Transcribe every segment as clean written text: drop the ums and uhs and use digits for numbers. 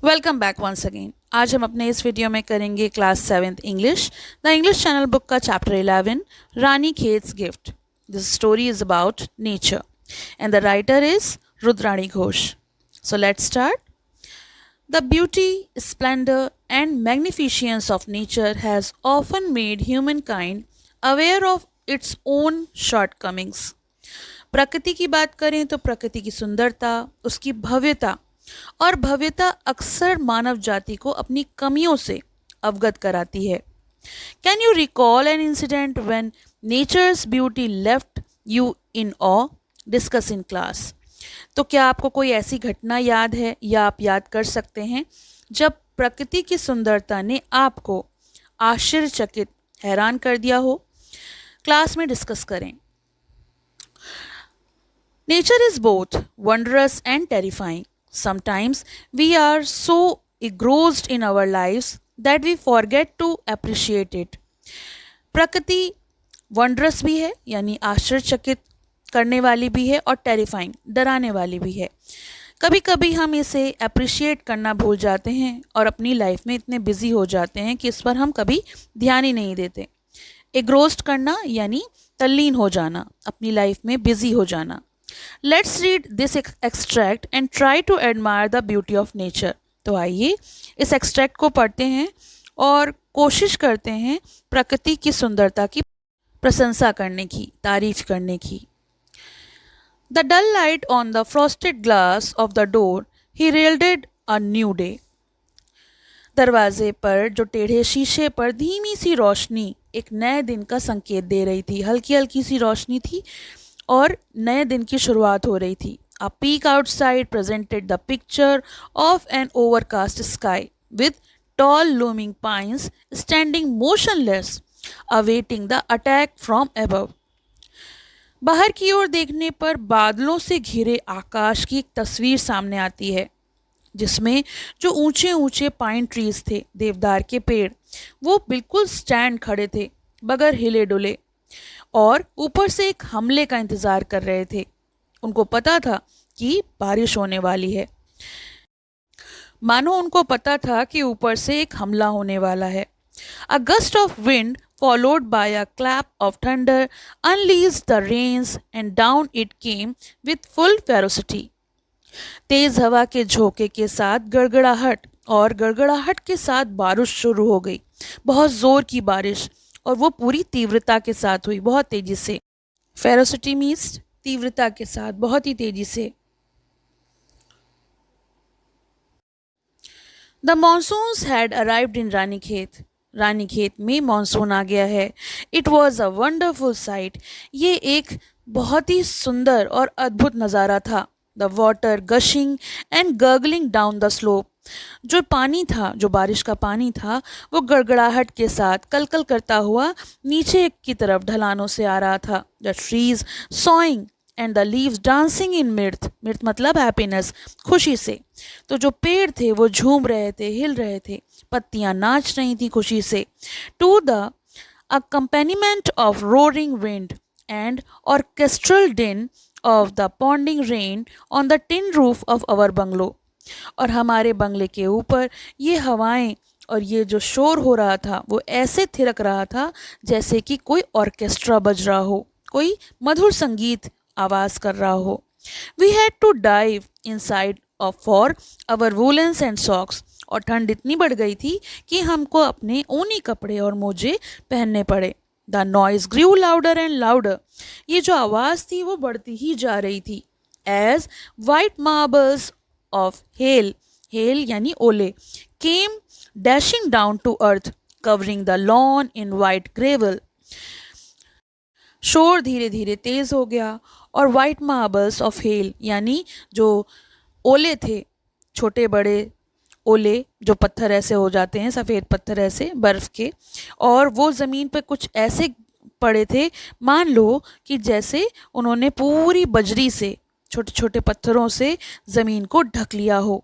Welcome back once again. आज हम अपने इस वीडियो में करेंगे class 7th English the English channel book का chapter 11 Ranikhet's gift. This story is about nature and the writer is Rudrani Ghosh. So let's start. The beauty, splendor, and magnificence of nature has often made humankind aware of its own shortcomings. प्रकृति की बात करें तो प्रकृति की सुंदरता, उसकी भव्यता और भव्यता अक्सर मानव जाति को अपनी कमियों से अवगत कराती है। Can you recall an incident when nature's beauty left you in awe? Discuss in class. तो क्या आपको कोई ऐसी घटना याद है या आप याद कर सकते हैं जब प्रकृति की सुंदरता ने आपको आश्चर्यचकित, हैरान कर दिया हो? क्लास में डिस्कस करें। Nature is both wondrous and terrifying. Sometimes we are so engrossed in our lives that we forget to appreciate it. प्रकृति वंड्रस भी है यानी आश्चर्यचकित करने वाली भी है और टेरिफाइंग डराने वाली भी है। कभी कभी हम इसे अप्रिशिएट करना भूल जाते हैं और अपनी लाइफ में इतने बिजी हो जाते हैं कि इस पर हम कभी ध्यान ही नहीं देते। एग्रोस्ड करना यानी तल्लीन हो जाना, अपनी लाइफ में बिजी हो जाना। Let's read this extract and try to admire the beauty of nature. तो आइए इस एक्सट्रैक्ट को पढ़ते हैं और कोशिश करते हैं प्रकृति की सुंदरता की प्रशंसा करने की, तारीफ करने की। The dull light on the frosted glass of the door heralded a new day. दरवाजे पर जो टेढ़े शीशे पर धीमी सी रोशनी एक नए दिन का संकेत दे रही थी। हल्की हल्की सी रोशनी थी और नए दिन की शुरुआत हो रही थी। A peak outside presented the picture of an overcast sky with tall looming pines standing motionless, awaiting the attack from above. बाहर की ओर देखने पर बादलों से घिरे आकाश की एक तस्वीर सामने आती है जिसमें जो ऊंचे ऊंचे पाइन ट्रीज थे, देवदार के पेड़, वो बिल्कुल स्टैंड खड़े थे बगैर हिले डुले और ऊपर से एक हमले का इंतजार कर रहे थे। उनको पता था कि बारिश होने वाली है, मानो उनको पता था कि ऊपर से एक हमला होने वाला है। A gust of wind followed by a clap of thunder unleashed the rains and down it came with full ferocity. तेज हवा के झोंके के साथ गड़गड़ाहट और गड़गड़ाहट के साथ बारिश शुरू हो गई। बहुत जोर की बारिश और वो पूरी तीव्रता के साथ हुई, बहुत तेजी से। फेरोसिटी मीन्स तीव्रता के साथ, बहुत ही तेजी से। The monsoons had arrived in Ranikhet. Ranikhet में मॉनसून आ गया है। It was a wonderful site. ये एक बहुत ही सुंदर और अद्भुत नज़ारा था। The water gushing and gargling down the slope. जो पानी था, जो बारिश का पानी था, वो गड़गड़ाहट के साथ कलकल करता हुआ नीचे की तरफ ढलानों से आ रहा था। The trees swaying and the leaves dancing in mirth. Mirth मतलब हैप्पीनेस, खुशी से। तो जो पेड़ थे वो झूम रहे थे, हिल रहे थे, पत्तियां नाच रही थी खुशी से। To the accompaniment of roaring wind and orchestral din of the ponding rain on the tin roof of our bungalow। और हमारे बंगले के ऊपर ये हवाएं और ये जो शोर हो रहा था वो ऐसे थिरक रहा था जैसे कि कोई ऑर्केस्ट्रा बज रहा हो, कोई मधुर संगीत आवाज कर रहा हो। We had to dive inside of for our woollens and socks. और ठंड इतनी बढ़ गई थी कि हमको अपने ऊनी कपड़े और मोजे पहनने पड़े। The noise grew louder and louder. ये जो आवाज़ थी वो बढ़ती ही जा रही थी। As white marbles of hail, hail यानी ओले, came dashing down to earth covering the lawn in white gravel. शोर धीरे धीरे तेज हो गया और वाइट मार्बल्स ऑफ हेल यानी जो ओले थे, छोटे बड़े ओले जो पत्थर ऐसे हो जाते हैं, सफ़ेद पत्थर ऐसे बर्फ़ के, और वो ज़मीन पे कुछ ऐसे पड़े थे मान लो कि जैसे उन्होंने पूरी बजरी से, छोटे छोटे पत्थरों से ज़मीन को ढक लिया हो।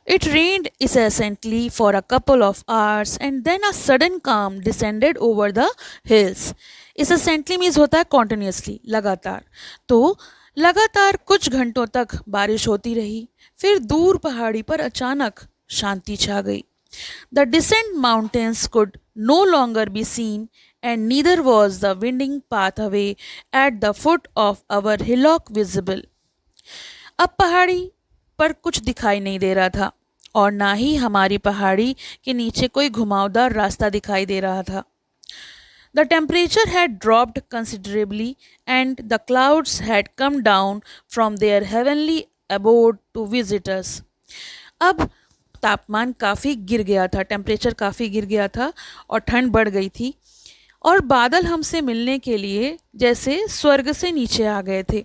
It rained incessantly for a couple of hours and then a sudden calm descended over the hills. Incessantly means होता है continuously, लगातार। तो लगातार कुछ घंटों तक बारिश होती रही। फिर दूर पहाड़ी पर अचानक शांति छा गई। The distant mountains could no longer be seen, and neither was the winding pathway at the foot of our hillock visible. अब पहाड़ी पर कुछ दिखाई नहीं दे रहा था और ना ही हमारी पहाड़ी के नीचे कोई घुमावदार रास्ता दिखाई दे रहा था। The temperature had dropped considerably, and the clouds had come down from their heavenly abode to visit us. अब तापमान काफ़ी गिर गया था, टेम्परेचर काफ़ी गिर गया था और ठंड बढ़ गई थी और बादल हमसे मिलने के लिए जैसे स्वर्ग से नीचे आ गए थे।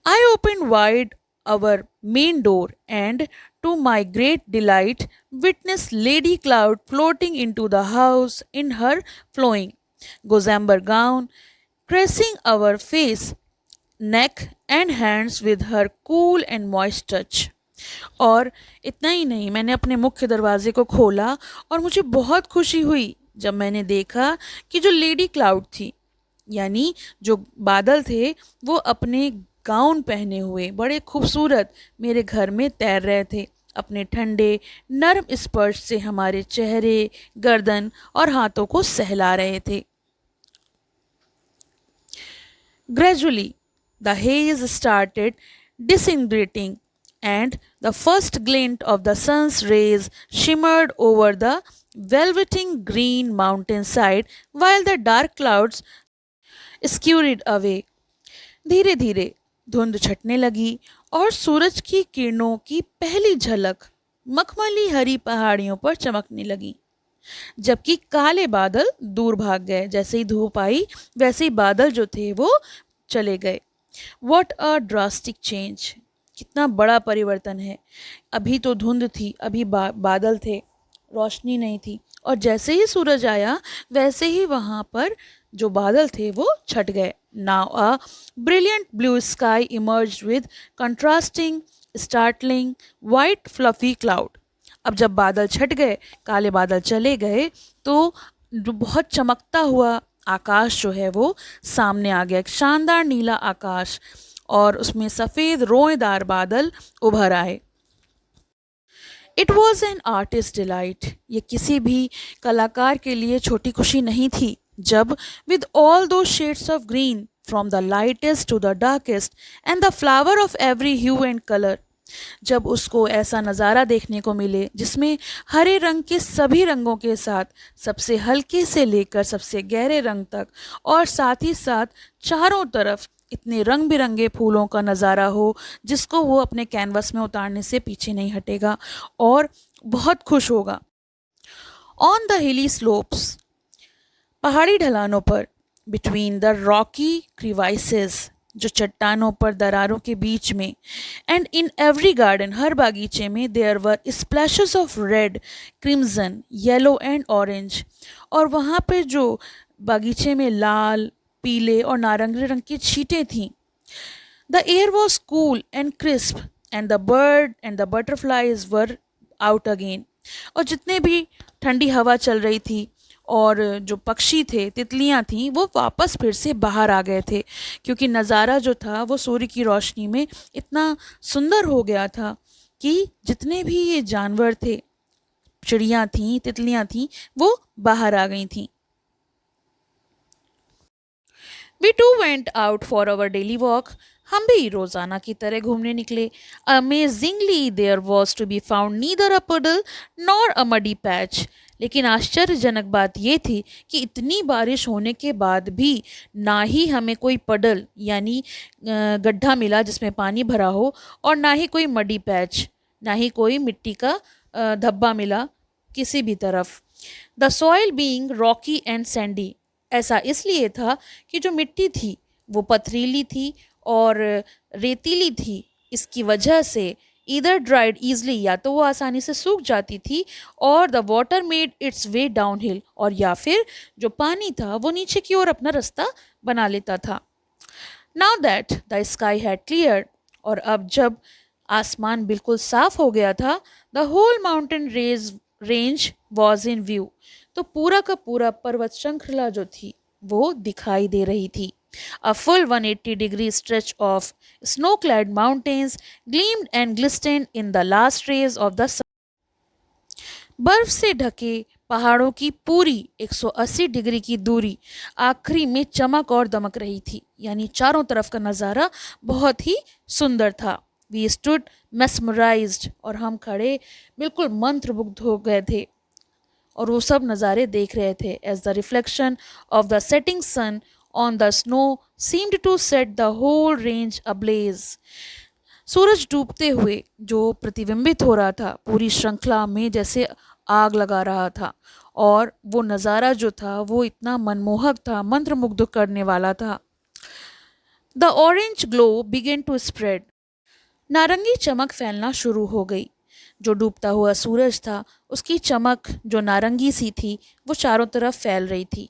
I opened wide our main door and, to my great delight, witnessed Lady Cloud floating into the house in her flowing gossamer gown, caressing our face, neck, and hands with her cool and moist touch. और इतना ही नहीं, मैंने अपने मुख्य दरवाजे को खोला और मुझे बहुत खुशी हुई जब मैंने देखा कि जो लेडी क्लाउड थी, यानी जो बादल थे, वो अपने गाउन पहने हुए बड़े खूबसूरत मेरे घर में तैर रहे थे। अपने ठंडे नर्म स्पर्श से हमारे चेहरे, गर्दन और हाथों को सहला रहे थे। Gradually, the haze started disintegrating, and the first glint of the sun's rays shimmered over the velveting green mountainside, while the dark clouds scurried away. धीरे धीरे धुंध छटने लगी और सूरज की किरणों की पहली झलक मखमली हरी पहाड़ियों पर चमकने लगी, जबकि काले बादल दूर भाग गए। जैसे ही धूप आई वैसे ही बादल जो थे वो चले गए। What a drastic change! कितना बड़ा परिवर्तन है। अभी तो धुंध थी, अभी बादल थे, रोशनी नहीं थी, और जैसे ही सूरज आया वैसे ही वहाँ पर जो बादल थे वो छट गए। Now a brilliant blue sky emerged with contrasting, startling, white fluffy cloud. अब जब बादल छट गए, काले बादल चले गए, तो जो बहुत चमकता हुआ आकाश जो है वो सामने आ गया, एक शानदार नीला आकाश, और उसमें सफ़ेद रोएदार बादल उभर आए। It was an artist delight. ये किसी भी कलाकार के लिए छोटी खुशी नहीं थी जब विद ऑल दो shades of green from the lightest to the darkest and the flower of every hue and colour, जब उसको ऐसा नज़ारा देखने को मिले जिसमें हरे रंग के सभी रंगों के साथ सबसे हल्के से लेकर सबसे गहरे रंग तक, और साथ ही साथ चारों तरफ इतने रंग बिरंगे फूलों का नज़ारा हो जिसको वो अपने कैनवस में उतारने से पीछे नहीं हटेगा और बहुत खुश होगा। ऑन द हिली स्लोप्स, पहाड़ी ढलानों पर, बिटवीन द रॉकी क्रिवाइसेस, जो चट्टानों पर दरारों के बीच में, एंड इन एवरी गार्डन, हर बागीचे में, there were splashes of red, crimson, yellow and orange, और वहाँ पे जो बागीचे में लाल, पीले और नारंगी रंग की छींटें थीं। The air was cool and crisp and the bird and the butterflies were out again, और जितने भी ठंडी हवा चल रही थी और जो पक्षी थे, तितलियां थीं, वो वापस फिर से बाहर आ गए थे, क्योंकि नज़ारा जो था वो सूर्य की रोशनी में इतना सुंदर हो गया था कि जितने भी ये जानवर थे, चिड़ियाँ थीं, तितलियां थीं, वो बाहर आ गई थीं। We too went out for our daily walk. हम भी रोज़ाना की तरह घूमने निकले। Amazingly, there was to be found neither a puddle nor a muddy patch. लेकिन आश्चर्यजनक बात ये थी कि इतनी बारिश होने के बाद भी ना ही हमें कोई पडल यानी गड्ढा मिला जिसमें पानी भरा हो, और ना ही कोई मडी पैच, ना ही कोई मिट्टी का धब्बा मिला किसी भी तरफ। The soil being Rocky and Sandy, ऐसा इसलिए था कि जो मिट्टी थी वो पथरीली थी और रेतीली थी। इसकी वजह से ईदर ड्राइड ईजली, या तो वो आसानी से सूख जाती थी, और the water made it's way down hill, और या फिर जो पानी था वो नीचे की ओर अपना रास्ता बना लेता था। Now that the sky had cleared, और अब जब आसमान बिल्कुल साफ हो गया था, the whole mountain range was in view, तो पूरा का पूरा पर्वत श्रृंखला जो थी वो दिखाई दे रही थी। A full 180-degree stretch of snow-clad mountains gleamed and glistened in the last rays of the sun. बर्फ से ढके पहाड़ों की पूरी 180 डिग्री की दूरी आखिरी में चमक और दमक रही थी, यानी चारों तरफ का नज़ारा बहुत ही सुंदर था। वी स्टूड mesmerized, और हम खड़े बिल्कुल मंत्रमुग्ध हो गए थे और वो सब नज़ारे देख रहे थे। As the reflection of the setting sun on the snow seemed to set the whole range ablaze. सूरज डूबते हुए जो प्रतिबिंबित हो रहा था पूरी श्रृंखला में जैसे आग लगा रहा था, और वो नज़ारा जो था वो इतना मनमोहक था, मंत्रमुग्ध करने वाला था। The orange glow began to spread. नारंगी चमक फैलना शुरू हो गई। जो डूबता हुआ सूरज था उसकी चमक जो नारंगी सी थी वो चारों तरफ फैल रही थी,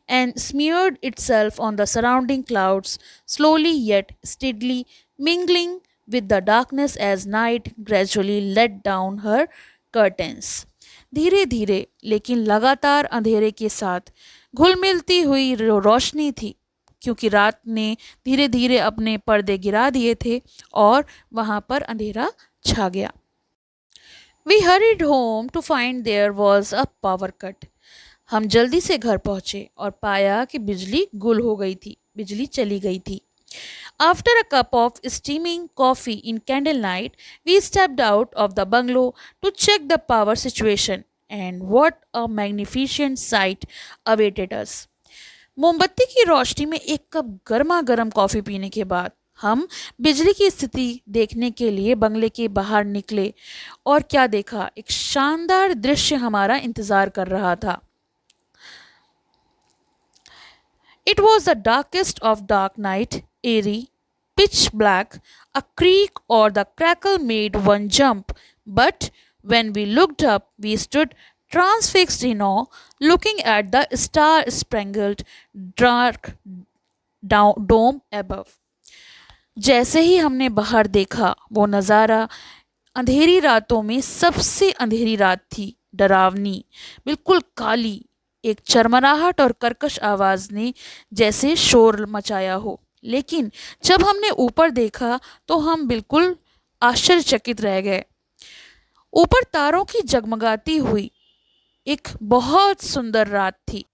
and smeared itself on the surrounding clouds, slowly yet steadily mingling with the darkness as night gradually let down her curtains. धीरे धीरे लेकिन लगातार अंधेरे के साथ घुल मिलती हुई रोशनी थी, क्योंकि रात ने धीरे धीरे अपने पर्दे गिरा दिए थे और वहाँ पर अंधेरा छा गया। We hurried home to find there was a power cut. हम जल्दी से घर पहुंचे और पाया कि बिजली गुल हो गई थी, बिजली चली गई थी। After a cup of steaming coffee in candlelight, we stepped out of the bungalow to check the power situation, and what a magnificent sight awaited us. मोमबत्ती की रोशनी में एक कप गर्मा गर्म कॉफ़ी पीने के बाद हम बिजली की स्थिति देखने के लिए बंगले के बाहर निकले, और क्या देखा, एक शानदार दृश्य हमारा इंतज़ार कर रहा था। It was the darkest of dark night, airy, pitch black. A creak or the crackle made one jump, but when we looked up, we stood transfixed in awe, looking at the star-spangled dark dome above. जैसे ही हमने बाहर देखा वो नज़ारा अंधेरी रातों में सबसे अंधेरी रात थी, डरावनी, बिल्कुल काली। एक चरमराहट और कर्कश आवाज़ ने जैसे शोर मचाया हो, लेकिन जब हमने ऊपर देखा तो हम बिल्कुल आश्चर्यचकित रह गए। ऊपर तारों की जगमगाती हुई एक बहुत सुंदर रात थी।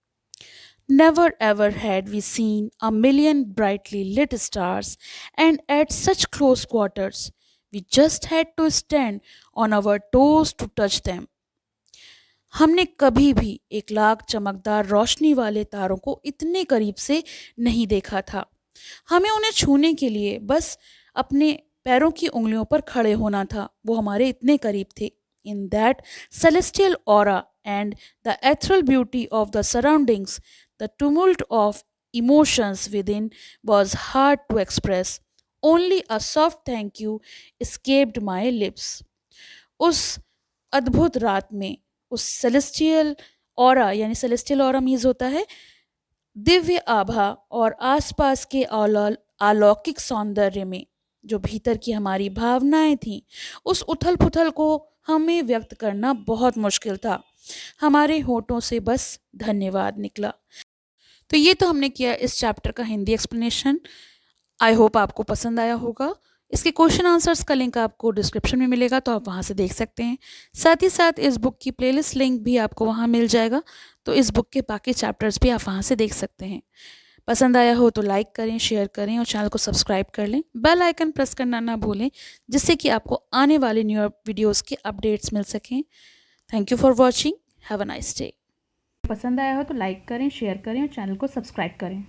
Never ever had we seen a million brightly lit stars, and at such close quarters. We just had to stand on our toes to touch them. हमने कभी भी 1,00,000 चमकदार रोशनी वाले तारों को इतने करीब से नहीं देखा था। हमें उन्हें छूने के लिए बस अपने पैरों की उंगलियों पर खड़े होना था, वो हमारे इतने करीब थे। In that celestial aura and the ethereal beauty of the surroundings, the tumult of emotions within was hard to express. Only a soft thank you escaped my lips. उस अद्भुत रात में, उस सेलेस्टियल ऑरा, यानी सेलेस्टियल ऑरा मीन्स होता है दिव्य आभा, और आसपास के अलौकिक सौंदर्य में जो भीतर की हमारी भावनाएं थीं, उस उथल पुथल को हमें व्यक्त करना बहुत मुश्किल था। हमारे होठों से बस धन्यवाद निकला। तो ये तो हमने किया इस चैप्टर का हिंदी एक्सप्लेनेशन। आई होप आपको पसंद आया होगा। इसके क्वेश्चन आंसर्स का लिंक आपको डिस्क्रिप्शन में मिलेगा, तो आप वहाँ से देख सकते हैं। साथ ही साथ इस बुक की प्लेलिस्ट लिंक भी आपको वहाँ मिल जाएगा, तो इस बुक के बाकी चैप्टर्स भी आप वहाँ से देख सकते हैं। पसंद आया हो तो लाइक करें, शेयर करें और चैनल को सब्सक्राइब कर लें। बेल आइकन प्रेस करना ना भूलें, जिससे कि आपको आने वाले न्यू वीडियोज़ के अपडेट्स मिल सकें। Thank you for watching. Have a nice day. पसंद आया हो तो लाइक करें, शेयर करें और चैनल को सब्सक्राइब करें।